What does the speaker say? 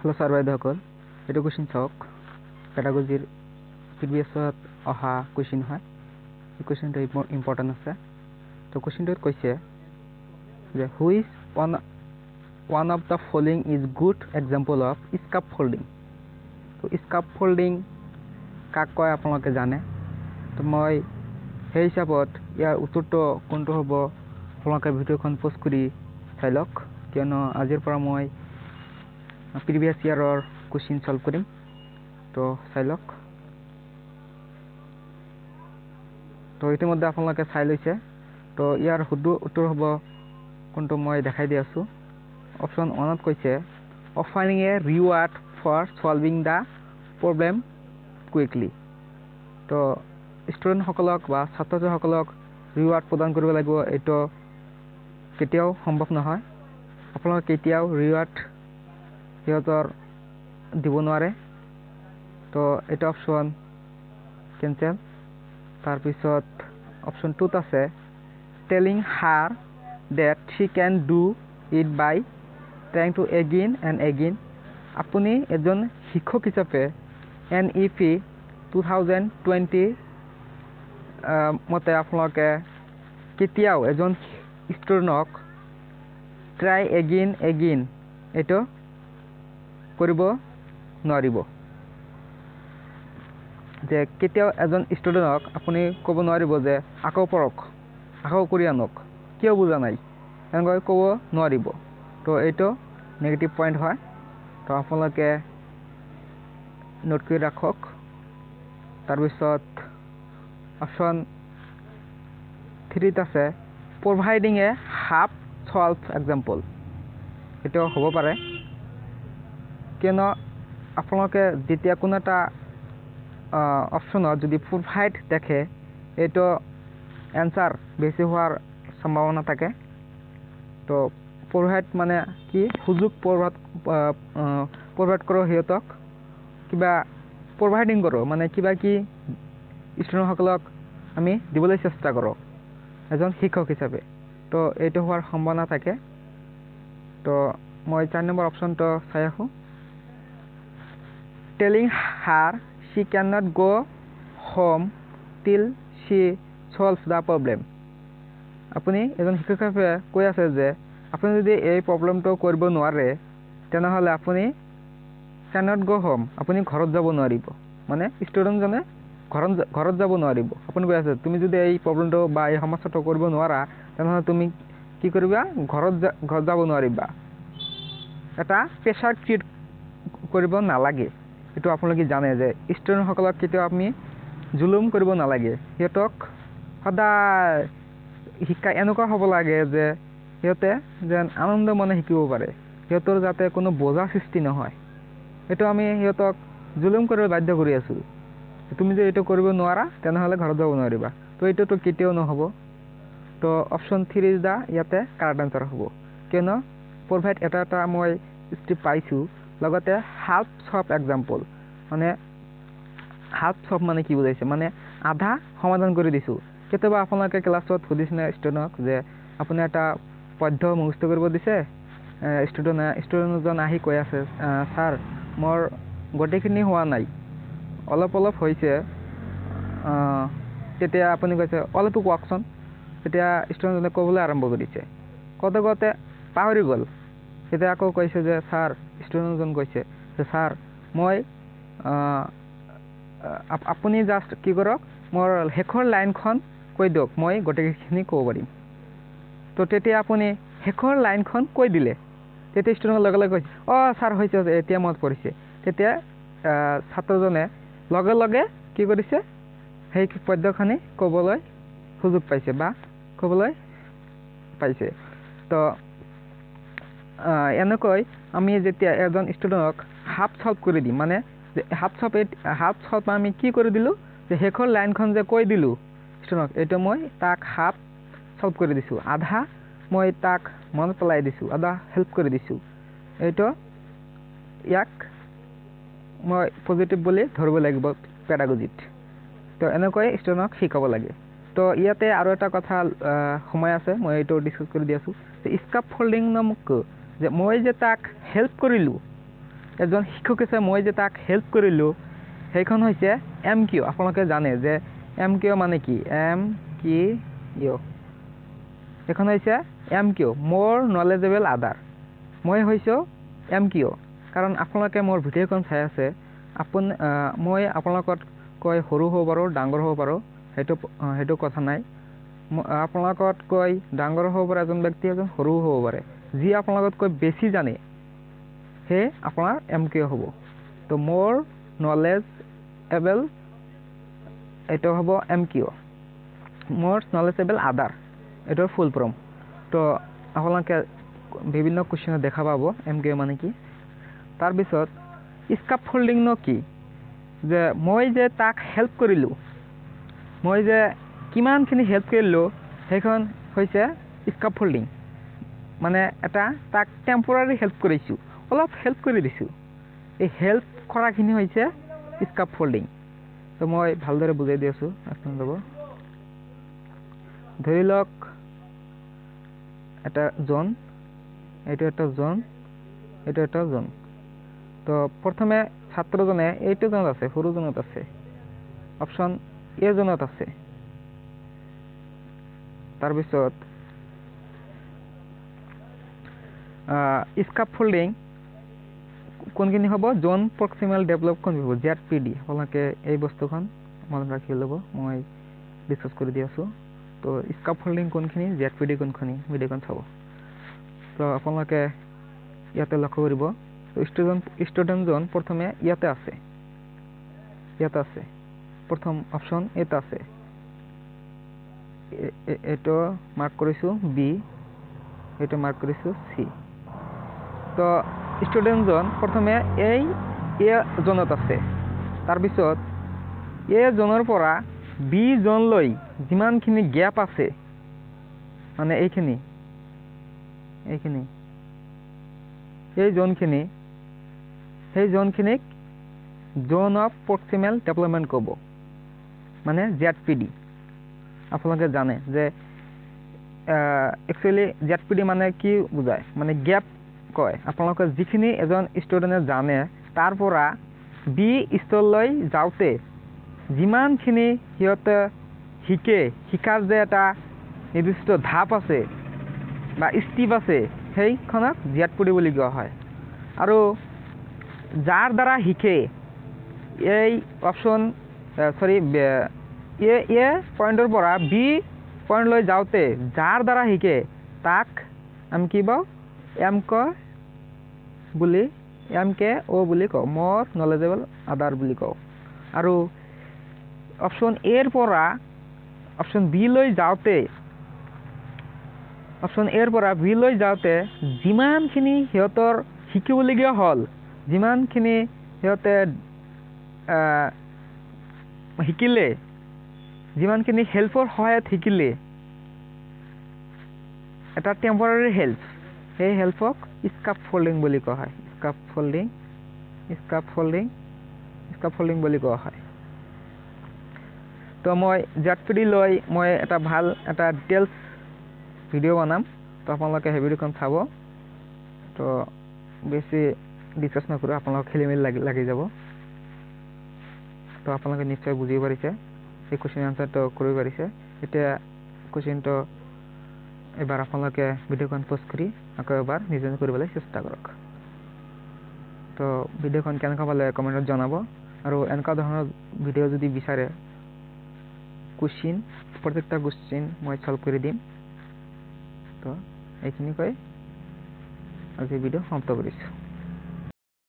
Hello sir বাইদেউসকল এইটো question চাওক পেডাগজিৰ প্ৰিভিয়াছত অহা কোৱেশ্চন হয় এই কোৱেশ্চনটো ইম্পৰ্টেন্ট আছে তো কোৱেশ্চনটোত কৈছে যে which one of the following is good example of scaffolding তো scaffolding কাক কয় আপোনালোকে জানে তো মই সেই হিচাপত ইয়াৰ উত্তৰটো কোনটো হ'ব আপোনালোকে ভিডিঅ'খন পজ কৰি চাই লওক কিয়নো আজিৰ পৰা মই previous year or question solve কৰিম তো চাই লওক তো ইতিমধ্যে আপোনালোকে চাই লৈছে তো ইয়াৰ শুদ্ধ উত্তৰ হ'ব কোনটো মই দেখাই দি আছো অপচন 1 ত কৈছে offering a reward for solving the problem quickly তো ষ্টুডেন্ট সকলক বা ছাত্ৰ সকলক ৰিৱাৰ্ড প্ৰদান কৰিব লাগিব এটো কেতিয়াও সম্ভৱ নহয় আপোনালোকে কেতিয়াও ৰিৱাৰ্ড সিহঁতৰ দিব নোৱাৰে তো এটা অপচন কেনসেল তাৰ পিছত অপচন 2 ত আছে telling her that she can do it by trying to again and again আপুনি এজন শিক্ষক হিচাপে NEP 2020 মতে আপোনালোকে কেতিয়াও এজন ষ্টুডেন্টক try again এটো কৰিব নোৱাৰিব যে কেতিয়াও এজন ষ্টুডেন্টক আপুনি ক'ব নোৱাৰিব যে আকৌ পঢ়ক আকৌ কৰি আনক কিয় বুজা নাই এনেকৈ ক'ব নোৱাৰিব তো এইটো নেগেটিভ পইণ্ট হয় তো আপোনালোকে নোট কৰি ৰাখক তাৰপিছত অপচন 3 ত আছে providing a half solved example এটো হ'ব পাৰে কেন আপোনালোকে যেতিয়া কোনো এটা অপচনত যদি প্রোভাইড দেখে এটো অ্যানসার বেশি হওয়ার সম্ভাবনা থাকে তো প্রোভাইড মানে কি সুযোগ প্রোভাইড করো হিয়তক কিবা প্রোভাইডিং করো মানে কিবা কি স্টুডেন্ট সকলক আমি দিবলৈ চেষ্টা করো এজন শিক্ষক হিচাপে তো এইটো হওয়ার সম্ভাবনা থাকে তো মই 4 নম্বৰ অপচনটো চাই আহো telling her she cannot go home till she solves the problem আপুনি এজন শিক্ষক হিচাপে কৈ আছে যে আপুনি যদি এই প্ৰবলেমটো কৰিব নোৱাৰে তেনেহলে আপুনি cannot go home আপুনি ঘৰত যাব নোৱাৰিব মানে ষ্টুডেন্ট জনে ঘৰত যাব নোৱাৰিব আপুনি কৈ আছে তুমি যদি এই প্ৰবলেমটো বা এই সমস্যাটো কৰিব নোৱাৰা তেনেহলে তুমি কি কৰিবা ঘৰত যাব নোৱাৰিবা এটা প্ৰেছাৰ ক্ৰিয়েট কৰিব নালাগে এটো আপোনালোকে জানে যে ষ্টুডেন্ট সকলক কেতিয়া আপনি জুলুম কৰিব নালাগে হিয়তক সদায় শিক্ষা এনেকুৱা হ'ব লাগে যে হিয়তে যেন আনন্দ মনে শিকিব পাৰে হিয়তৰ যাতে কোনো বোজা সৃষ্টি নহয় এটো আমি হিয়তক জুলুম কৰিব বাধ্য কৰি আছো তুমি যে এটো কৰিব নোৱাৰা তেনেহলে ঘৰত যাব নোৱাৰিবা তো এটো তো কেতিয়াও নহব তো অপচন 3 ইজ দা ইয়াতে কারেক্ট আনসার হ'ব কেন প্রোভাইড এটা মই স্টেপ পাইছো লগতে হাফ সলভ এক্সাম্পল মানে হাফ সলভ মানে কি বুজাইছে মানে আধা সমাধান কৰি দিছো কেতিয়াবা আপোনালোকে ক্লাছত সুধিছিলে ষ্টুডেন্টক যে আপুনি এটা পদ্য মুখস্থ কৰিব দিছে ষ্টুডেন্টজন আহি কৈ আছে স্যাৰ মোৰ গোটেইখিনি হোৱা নাই অলপ হৈছে তেতিয়া আপুনি কৈছে অলপ কোৱাকচোন তেতিয়া ষ্টুডেন্টজনে ক'বলৈ আৰম্ভ কৰিছে কতে পাহৰি গ'ল তেতিয়া আকৌ কৈছে যে স্যাৰ ষ্টুডেন্টজন কৈছে যে স্যাৰ মই আপুনি জাস্ট কি কৰক মোৰ শেষৰ লাইনখন কৈ দিয়ক মই গোটেইখিনি ক'ব পাৰিম তো তেতিয়া আপুনি শেষৰ লাইনখন কৈ দিলে তেতিয়া ষ্টুডেন্টৰ লগে লগে কৈছে স্যাৰ হৈছে এতিয়া মত পৰিছে তেতিয়া ছাত্ৰজনে লগে লগে কি কৰিছে সেই পদ্যখনি ক'বলৈ সুযোগ পাইছে বা ক'বলৈ পাইছে তো এনেকৈ আমি যেতিয়া এজন ষ্টুডেন্টক হাফ সলভ কৰি দিম মানে হাফ সলভ আমি কি কৰি দিলো যে শেষৰ লাইনখন যে কৈ দিলো ষ্টুডেন্টক এটো মই তাক হাফ সলভ কৰি দিছো আধা মই তাক মনত পেলাই দিছো আধা হেল্প কৰি দিছো এটো ইয়াক মই পজিটিভ বুলি ধৰিব লাগিব পেডাগজিত তো এনেকৈ ষ্টুডেন্টক শিকাব লাগে তো ইয়াতে আৰু এটা কথা সময় আছে মই এটো ডিসকাস কৰি দি আছো যে স্কাফোল্ডিং নামক যে মই যে তাক হেল্প কৰিলো এজন শিক্ষক হিচাপে মই যে তাক হেল্প কৰিলোঁ সেইখন হৈছে MQ আপোনালোকে জানে যে MQ মানে কি MQ এখন হৈছে MQ মোৰ নলেজেবল আদাৰ মই হৈছোঁ MQ কাৰণ আপোনালোকে মোৰ ভিডিঅ'খন চাই আছে মই আপোনালোকত কৈ সৰু হ'ব পাৰোঁ ডাঙৰ হ'ব পাৰোঁ সেইটো কথা নাই আপোনালোকত কৈ ডাঙৰ হ'ব পাৰে এজন ব্যক্তি এজন সৰু হ'ব পাৰে যি আপোনালোকত কৈ বেছি জানে হে আপোনাৰ MQ হ'ব তো মোৰ নলেজেবল এটা হ'ব MQ মোৰ নলেজেবল আদাৰ এটাৰ ফুল ফৰ্ম তো আপোনালোকে বিভিন্ন কোৱেশ্চনত দেখা পাব MQ মানে কি তাৰ পিছত স্কাফফোল্ডিং নো কি যে মই যে তাক হেল্প কৰিলোঁ মই যে কিমানখিনি হেল্প কৰিলোঁ সেইখন হৈছে স্কাফফোল্ডিং মানে এটা তাক টেম্পৰাৰী হেল্প কৰিছোঁ অলপ হেল্প কৰি দিছোঁ এই হেল্প কৰাখিনি হৈছে স্কাফফোল্ডিং তো মই ভালদৰে বুজাই দি আছোঁ আপোনালোকক ধৰি লওক এটা জোন এইটো এটা জোন এইটো এটা জোন তো প্ৰথমে ছাত্ৰজনে এইটো জোনত আছে সৰু জোনত আছে অপশ্যন এ জোনত আছে তাৰপিছত স্কাফফোল্ডিং কোনখিনি হ'ব জোন প্ৰক্সিমেল ডেভেলপ কোনখিনি হ'ব ZPD আপোনালোকে এই বস্তুখন মনত ৰাখি ল'ব মই ডিছকাছ কৰি দি আছোঁ তো স্কাফফোল্ডিং কোনখিনি ZPD কোনখিনি ভিডিঅ'খন চাব তো আপোনালোকে ইয়াতে লক্ষ্য কৰিব ষ্টুডেণ্ট জোন প্ৰথমে ইয়াতে আছে প্ৰথম অপশ্যন এটা আছে এইটো মাৰ্ক কৰিছোঁ বি এইটো মাৰ্ক কৰিছোঁ চি তো ষ্টুডেণ্ট জোন প্ৰথমে এই এ জোনত আছে তাৰপিছত এ জোনৰ পৰা বি জোনলৈ যিমানখিনি গেপ আছে মানে এইখিনি এই জোনখিনি সেই জোনখিনিক জোন অফ প্ৰক্সিমেল ডেভেলপমেণ্ট ক'ব মানে ZPD আপোনালোকে জানে যে একচুৱেলি ZPD মানে কি বুজায় মানে গেপ কয় আপোনালোকে যিখিনি এজন ষ্টুডেণ্টে জানে তাৰ পৰা বি স্তৰলৈ যাওঁতে যিমানখিনি সিহঁতে শিকাৰ যে এটা নিৰ্দিষ্ট ধাপ আছে বা ষ্টেপ আছে সেইখনক ZPD বুলি কোৱা হয় আৰু যাৰ দ্বাৰা শিকে এই অপশ্যন এ পইণ্টৰ পৰা বি পইণ্টলৈ যাওঁতে যাৰ দ্বাৰা শিকে তাক আমি কি কওঁ MKO বুলি কওঁ মোৰ নলেজেবল আদাৰ বুলি কওঁ আৰু অপশ্যন এৰ পৰা অপশ্যন বি লৈ যাওঁতে যিমানখিনি সিহঁতৰ শিকিবলগীয়া হ'ল যিমানখিনি সিহঁতে শিকিলে যিমানখিনি হেল্পৰ সহায়ত শিকিলে এটা টেম্পৰাৰী হেল্প সেই হেল্পক স্কাফফোল্ডিং বুলি কোৱা হয় স্কাফফোল্ডিং বুলি কোৱা হয় তো মই ZPD লৈ মই এটা ভাল এটা ডিটেইলছ ভিডিঅ' বনাম তো আপোনালোকে সেই ভিডিঅ'খন চাব তো বেছি ডিছকাছ নকৰোঁ আপোনালোক খেলি মেলি লাগি যাব তো আপোনালোকে নিশ্চয় বুজিব পাৰিছে এই কুৱেশ্যন আনচাৰটো কৰিব পাৰিছে এতিয়া কুৱেশ্যনটো এবাৰ আপোনালোকে ভিডিঅ'খন প'জ কৰি আকৌ এবাৰ নিজে কৰিবলৈ চেষ্টা কৰক তো ভিডিঅ'খন কেনেকুৱা পালে কমেণ্টত জনাব আৰু এনেকুৱা ধৰণৰ ভিডিঅ' যদি বিচাৰে প্ৰত্যেকটা কুৱেশ্যন মই সলভ কৰি দিম তো এইখিনি কৈ আজি ভিডিঅ' সমাপ্ত কৰিছোঁ